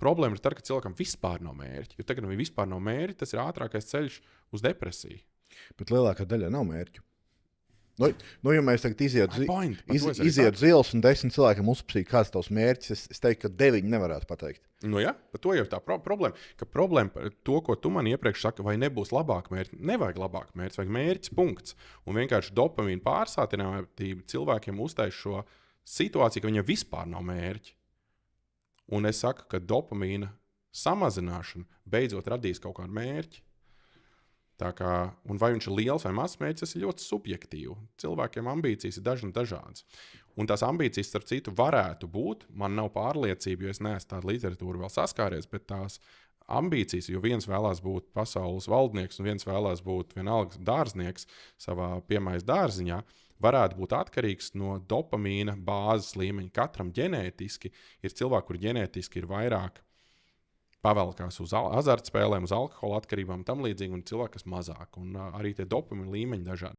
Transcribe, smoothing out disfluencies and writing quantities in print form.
problēma ir tā, ka cilvēkam vispār nav mērķi. Jo tagad, kad vispār nav mērķi, tas ir ātrākais ceļš uz depresiju. Bet lielākā daļa nav mērķu. Ja mēs tagad izietu uz ielas un 10 cilvēkiem uzprasītu, kāds ir tavs mērķis, es teiktu, ka 9 nevarētu pateikt. Par to jau ir tā problēma. Ka problēma par to, ko tu man iepriekš saki, vai nebūs labāk mērķi. Nevajag labāk mērķi, vajag mērķis, punkts. Un vienkārši dopamīna pārsātinātība cilvēkiem uztais šo situāciju, ka viņam vispār nav mērķi. Un es saku, ka dopamīna samazināšana beidzot radīs kaut kādu mērķi. Un vai viņš ir liels vai mazs mērķis, tas ir ļoti subjektīvi. Cilvēkiem ambīcijas ir dažādas. Un tās ambīcijas, starp citu, varētu būt. Man nav pārliecība, jo es neesmu tādu literatūru vēl saskāries, bet tās ambīcijas, jo viens vēlās būt pasaules valdnieks un viens vēlās būt vienalga dārznieks savā piemājas dārziņā, varētu būt atkarīgs no dopamīna bāzes līmeņa. Katram ģenētiski ir cilvēki, kuri ģenētiski ir vairāk pavēlkās uz azartspēlēm, uz alkohola atkarībām un tam līdzīgi, un cilvēki, kas mazāk. Un arī tie dopamīna līmeņi dažādi.